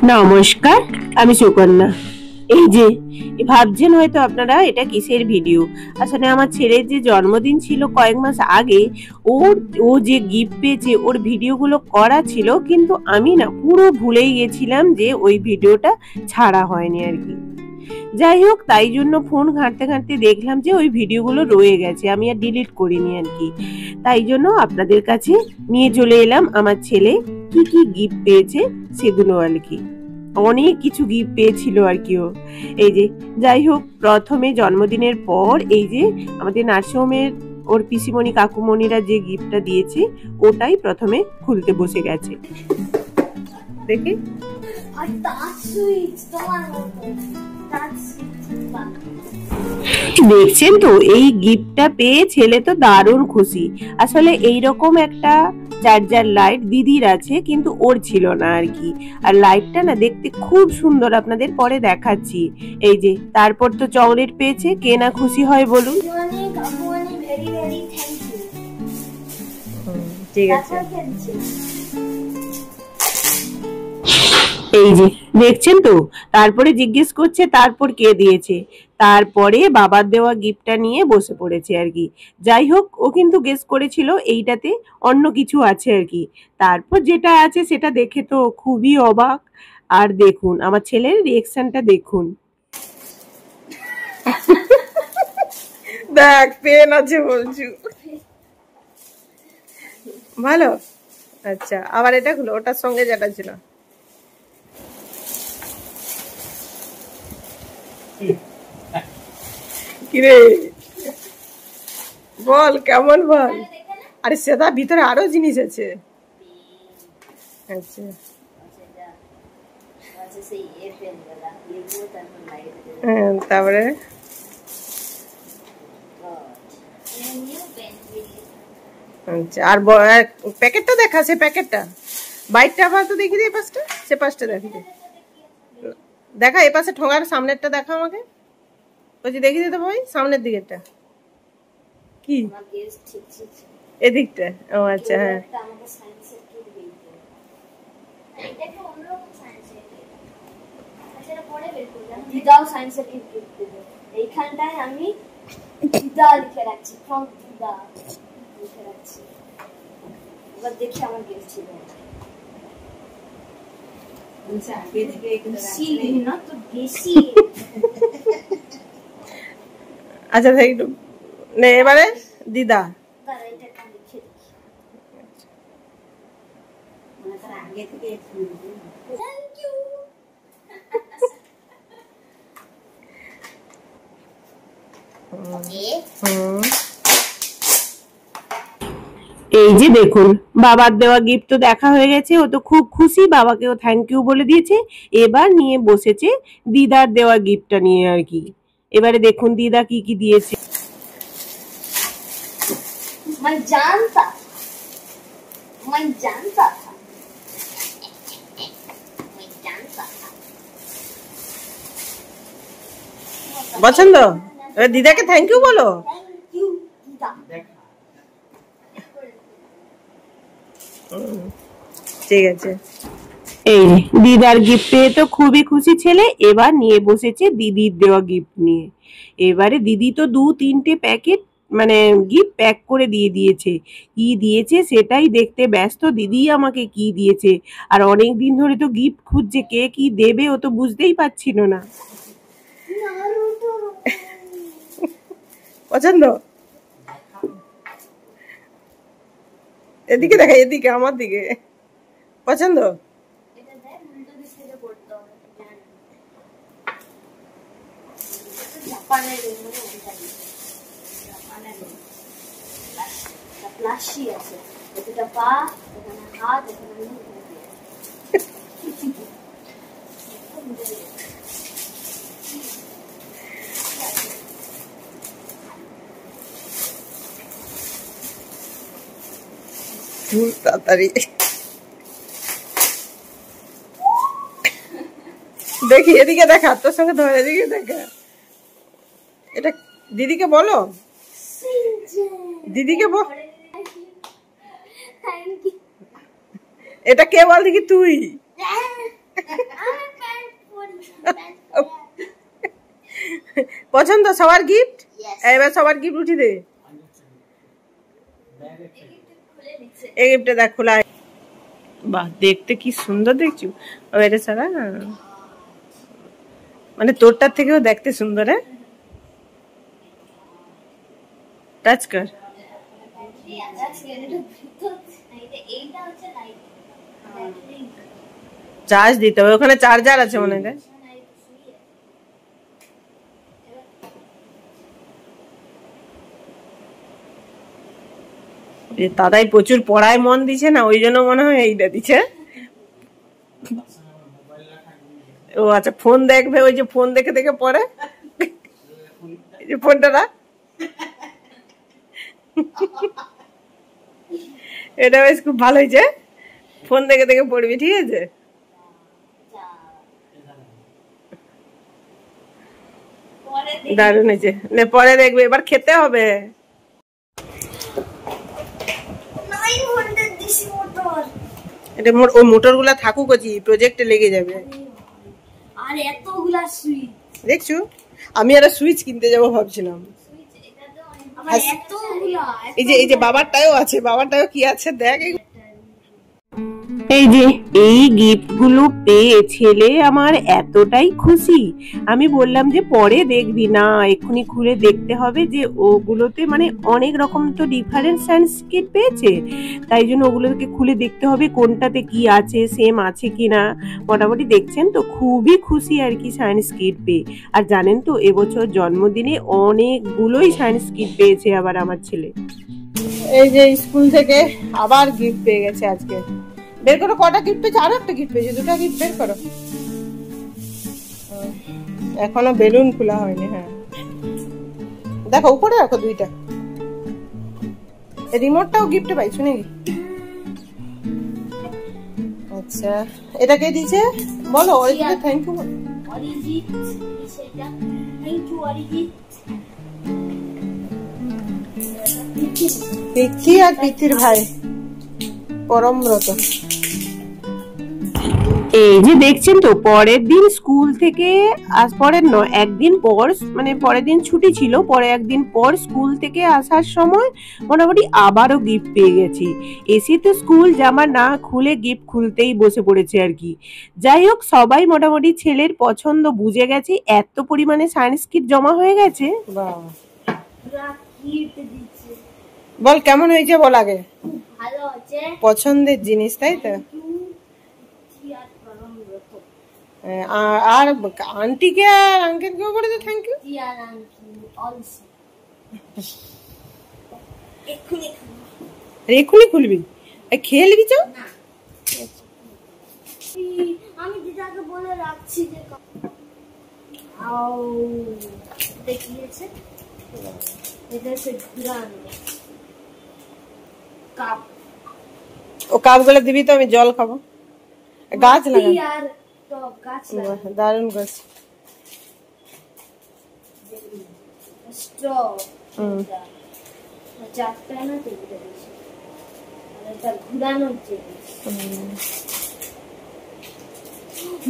নমস্কার, আমি সুকন্যা। এই যে ভাবছেন হয়তো আপনারা এটা কিসের ভিডিও। আসলে আমার ছেলের যে জন্মদিন ছিল কয়েক মাস আগে, ও যে গিফট পেয়েছে ওর ভিডিওগুলো করা ছিল, কিন্তু আমি না পুরো ভুলেই গেছিলাম যে ওই ভিডিওটা ছাড়া হয়নি আর কি। যাই হোক, তাই জন্য ফোন ঘাঁটতে ঘাঁটতে দেখলাম যে ওই ভিডিওগুলো রয়ে গেছে, আমি আর ডিলিট করিনি আর কি। তাই জন্য আপনাদের কাছে নিয়ে চলে এলাম আমার ছেলে কি কি গিফট পেয়েছে সেগুলো আর কি। অনেক কিছু গিফট পেয়েছিল আর কি ও। এই যে, যাই হোক, প্রথমে জন্মদিনের পর এই যে আমাদের নার্সিংহোমের ওর পিসিমণি কাকুমণিরা যে গিফটটা দিয়েছে ওটাই প্রথমে খুলতে বসে গেছে। দেখি, দেখছেন তো, এই গিফটটা পেয়ে ছেলে তো দারুণ খুশি। আসলে এইরকম একটা চার্জার লাইট দিদির আছে, কিন্তু ওর ছিল না আর কি। আর লাইটটা না দেখতে খুব সুন্দর, আপনাদের পরে দেখাচ্ছি। এই যে, তারপর তো চকলেট পেয়েছে, কে না খুশি হয় বলুন। ঠিক আছে, এই যে দেখছেন তো, তারপরে জিজ্ঞেস করছে তারপর কে দিয়েছে, তারপরে বাবার দেওয়া গিফটটা নিয়ে বসে পড়েছে আর কি। যাই হোক, ও কিন্তু গেস করেছিল এইটাতে অন্য কিছু আছে আর কি। তারপর যেটা আছে সেটা দেখে তো খুবই অবাক। আর দেখুন আমার ছেলের রিয়েকশনটা দেখুন। দেখ, পেন আছে বলছু, ভালো। আচ্ছা, আবার এটা খুলো, ওটার সঙ্গে যেটা ছিল। কিরে বল, কেমন বল। আরে সেটা ভিতরে আরো জিনিস আছে। আচ্ছা, তারপরে আচ্ছা, আর প্যাকেটটা দেখা, সে প্যাকেটটা বাইকটা আবার তো দেখি দে, পাশটা, সে পাশটা দেখি দে, দেখা এ পাশে ঠোঙার সামনেরটা দেখা আমাকে। বলছি দেখি দে তো ভাই, সামনের দিকেরটা কি, এদিকটা। ও আচ্ছা, হ্যাঁ। দিদাও সায়েন্সের গিফট দেবে, এইখানটায় আমি দিদা লিখে রাখছি, ফ্রম দিদা লিখে রাখছি। এবার দেখি আমার গিফট ছিল আচ্ছা, নে এবারে দিদা। এই যে দেখুন, বাবার দেওয়া গিফট তো দেখা হয়ে গেছে, ও তো খুব খুশি, বাবাকেও থ্যাংক ইউ বলে দিয়েছে। এবার নিয়ে বসেছে দিদার দেওয়া গিফটটা নিয়ে আর কি। এবারে দেখুন দিদা কি কি দিয়েছে। পছন্দ? এবার দিদাকে থ্যাংক ইউ বলো। ঠিক আছে, এই দিদার গিফট পেয়ে তো খুবই খুশি ছেলে। এবার নিয়ে বসেছে দিদির দেওয়া গিফট নিয়ে। এবারে দিদি তো 2-3টে প্যাকেট মানে গিফট প্যাক করে দিয়ে দিয়েছে। কি দিয়েছে সেটাই দেখতে ব্যস্ত, দিদি আমাকে কি দিয়েছে। আর অনেক দিন ধরে তো গিফট খুঁজছে, কে কি দেবে ও তো বুঝতেই পারছিল না। পছন্দ? এদিকে দেখা, এদিকে আমার দিকে। পছন্দ? প্লাসি আছে, এটা পা, এখানে হাত, এখানে তাড়াতাড়ি দেখি, এদিকে দেখা, তোর সঙ্গে ধরে, এদিকে দেখা। এটা দিদিকে বলো, দিদিকে বল। এটা কে বল দেখি, তুই? পছন্দ সবার গিফট? Yes. এবার সবার গিফট উঠি দে। এই গিফটটা দেখ খোলা। বাহ, দেখতে কি সুন্দর দেখছো। এটা ছাড়া মানে তোরটার থেকেও দেখতে সুন্দর। হ্যাঁ, টাচ কর। চার্জ দিতে হবে, ওখানে চার্জার আছে মনে হয়। দাদাই প্রচুর পড়ায় মন দিছে না, ওই জন্য মনে হয় এইটা দিচ্ছে। ও আচ্ছা, ফোন দেখবে, ওই যে ফোন দেখে দেখে পড়ে। এই যে ফোনটা রাখ, এটা বেশ খুব ভালো হয়েছে। ফোন দেখে দেখে পড়বি, ঠিক আছে? দারুণ হয়েছে। পরে দেখবে, এবার খেতে হবে। এটা ও মোটর গুলা থাকুক, প্রজেক্টে লেগে যাবে। আর এতগুলা সুইচ দেখছো, আমি একটা সুইচ কিনতে যাবো ভাবছিলাম। এই যে বাবারটাও আছে, বাবারটাও কি আছে দেখ। এই যে এই গিফট গুলো পেয়ে ছেলে আমার এতটাই খুশি, আমি বললাম যে পরে দেখবি না, এক্ষুনি খুলে দেখতে হবে যে ওগুলোতে মানে অনেক রকম তো ডিফারেন্ট সায়েন্স কিট পেয়েছে, তাই জন্য ওগুলোকে খুলে দেখতে হবে কোনটাতে কি আছে, সেম আছে কিনা। মোটামুটি দেখছেন তো, খুবই খুশি আর কি সায়েন্স কিট পেয়ে। আর জানেন তো, এবছর জন্মদিনে অনেকগুলোই সায়েন্স কিট পেয়েছে আবার আমার ছেলে। এই যে স্কুল থেকে আবার গিফট পেয়ে গেছে আজকে। বের করো, কটা গিফট পেয়েছে? আরো একটা গিফট পেয়েছে, দুটা গিফট বের করো। এখনো বেলুন খোলা হয়নি। হ্যাঁ দেখো, উপরে রাখো দুইটা। রিমোটটাও গিফটে পাইছো নাকি? আচ্ছা, এটা কে দিয়েছে বলো? Arijit, thank you. অরিজিৎ সেটা থ্যাংক ইউ অরিজিৎ। পিকি আর পিকির ভাই পরমব্রত। এই যে দেখছেন তো, পরের দিন স্কুল থেকে পরের নয়, একদিন পর, মানে পরের দিন ছুটি ছিল, পরে একদিন পর স্কুল থেকে আসার সময় মোটামুটি আবারও গিফট পেয়ে গেছি। এসে তো স্কুল জামা না খুলে গিফট খুলতেই বসে পড়েছে আর কি। যাই হোক, সবাই মোটামুটি ছেলের পছন্দ বুঝে গেছে, এত পরিমাণে সায়েন্স কিট জমা হয়ে গেছে। বল কেমন হয়েছে বল আগে। ভালো আছে, পছন্দের জিনিস, তাই তো? আর আন্টিকে আর আঙ্কেলকেও করে দে থ্যাংক ইউ। এক্ষুনি খুলবি? খেলবি তো? আমি দিদাকে বলে রাখছি যে দেখিয়েছে এটা হচ্ছে ঘুরানো কাপ। ও কাপগুলো দিবি তো, আমি জল খাবো। গাছ লাগা, দারুন গাছ।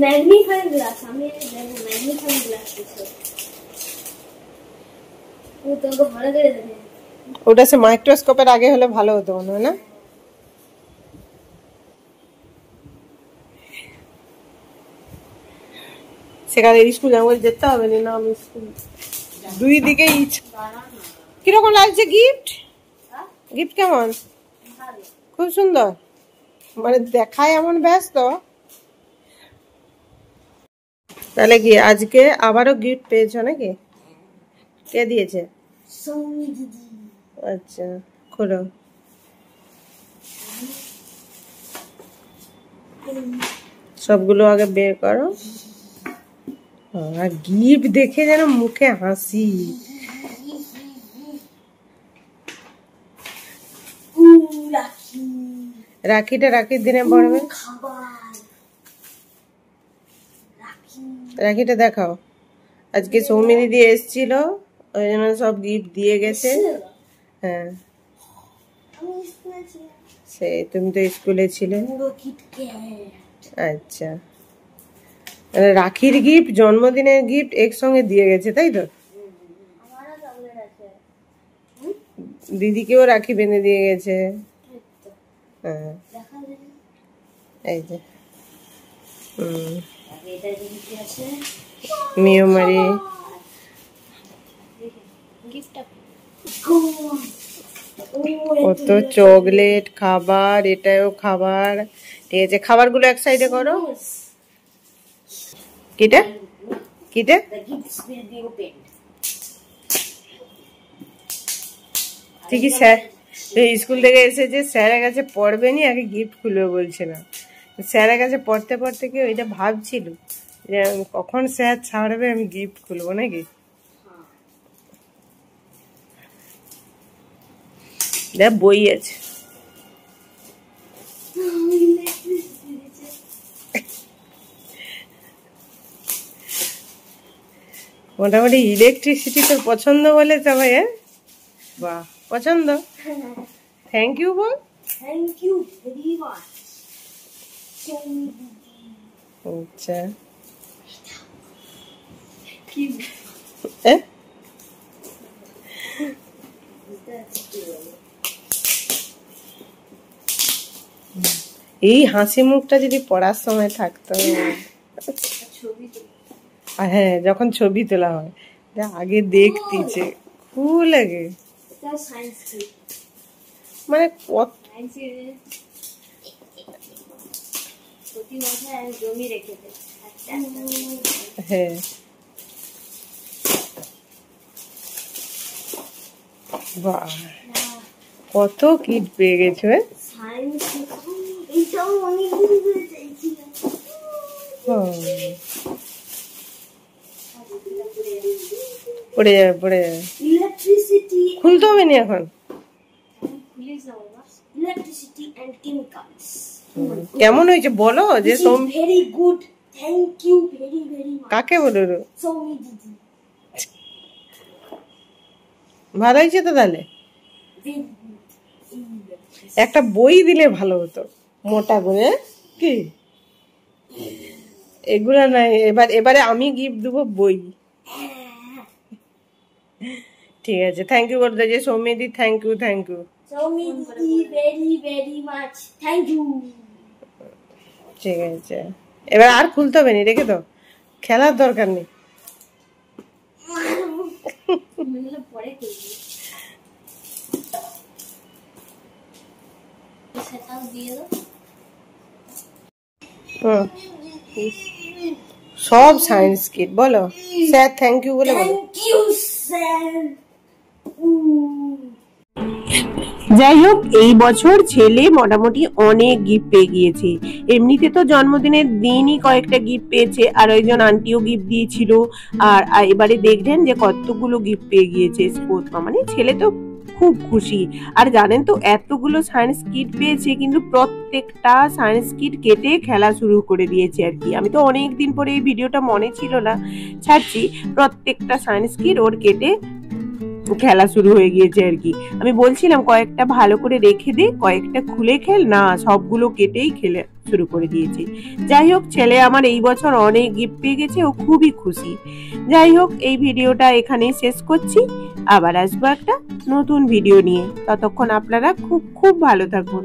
ম্যাগনিফাইং গ্লাস, আমি ম্যাগনিফাইং গ্লাস ওটা সে মাইক্রোস্কোপের আগে হলে ভালো হতো মনে হয় না? সেখানে স্কুল আমাকে যেতে হবে না, আমি স্কুল দুই দিকে কিরকম লাগছে গিফট? গিফট কেমন? খুব সুন্দর, মানে দেখায় এমন ব্যস্ত। তাহলে কি আজকে আবারও গিফট পেয়েছো নাকি? কে দিয়েছে? আচ্ছা, খোলো। সবগুলো আগে বের করো। আর গিফট দেখে যেন মুখে হাসি। রাখিটা রাখির দিনে পড়বে। রাখিটা দেখাও। আজকে সৌমি দিদি এসেছিল, ওই জন্য সব গিফট দিয়ে গেছে। হ্যাঁ, সে তুমি তো স্কুলে ছিলে। আচ্ছা, রাখির গিফট, জন্মদিনের গিফট একসঙ্গে দিয়ে গেছে, তাই তো? দিদিকেও রাখি বেঁধে দিয়ে গেছে। হ্যাঁ এই যে মিয়মারি কত চকলেট খাবার, এটাও খাবার। ঠিক আছে, খাবারগুলো এক সাইডে করো। কিটা কিটা ঠিকই স্যার স্কুল থেকে এসেছে, স্যারের কাছে পড়বে নি, আগে গিফট খুলবে বলছে না। স্যারের কাছে পড়তে পড়তে কি ওইটা ভাবছিল যে কখন স্যার ছাড়বে আমি গিফট খুলবো নাকি। দেখ বই আছে, মোটামুটি ইলেকট্রিসিটি তোর পছন্দ বলে তবে। বাহ, পছন্দ। থ্যাংক ইউ বল। Thank you very much. আচ্ছা কি এই হাসি মুখটা যদি পড়ার সময় থাকতো। হ্যাঁ, যখন ছবি তোলা হয় আগে দেখতেছে খুব লাগে। মানে হ্যাঁ বাহ, কত কিট পেয়ে গেছো। পড়ে যাবে পড়ে যাবে, খুলতে হবে না এখন। কেমন হয়েছে বলো? যে very good, thank you very very much. কাকে বলো? সৌমি দিদি। ভালো হয়েছে তো? তাহলে একটা বই দিলে ভালো হতো, মোটা করে। কি এগুলা নাই, এবারে আমি গিফট দেবো বই। ঠিক আছে, থ্যাংক ইউ বলতে যে সৌমিদি, thank you thank you. Soumi দিদি very very much, thank you. ঠিক আছে, এবার আর খুলতে হবে না, রেখে দাও, খেলার দরকার নেই। পরে করবি, সেটাও দিয়ে দাও। সব সায়েন্স কিট বলো। স্যার থ্যাংক ইউ বলে বলো। Thank you sir. যাই হোক, এই বছর ছেলে মোটামুটি অনেক গিফট পেয়ে গিয়েছে। এমনিতে তো জন্মদিনের দিনই কয়েকটা গিফট পেয়েছে, আর একজন আন্টিও গিফট দিয়েছিল। আর এবারে দেখলেন যে কতগুলো গিফট পেয়ে গিয়েছে স্পোর্টস মা, মানে ছেলে তো খুব খুশি। আর জানেন তো, এতগুলো সায়েন্স কিট পেয়েছে, কিন্তু প্রত্যেকটা সায়েন্স কিট কেটে খেলা শুরু করে দিয়েছে আর কি। আমি তো অনেক দিন পরে এই ভিডিওটা মনে ছিল না, ছাড়ছি। প্রত্যেকটা সায়েন্স কিট ওর কেটে খেলা শুরু হয়ে গিয়েছে আর কি। আমি বলছিলাম কয়েকটা ভালো করে রেখে দে, কয়েকটা খুলে খেল, না সবগুলো কেটেই খেলে শুরু করে দিয়েছে। যাই হোক, ছেলে আমার এই বছর অনেক গিফট পেয়ে গেছে, ও খুবই খুশি। যাই হোক, এই ভিডিওটা এখানেই শেষ করছি, আবার আসবো একটা নতুন ভিডিও নিয়ে। ততক্ষণ আপনারা খুব খুব ভালো থাকুন।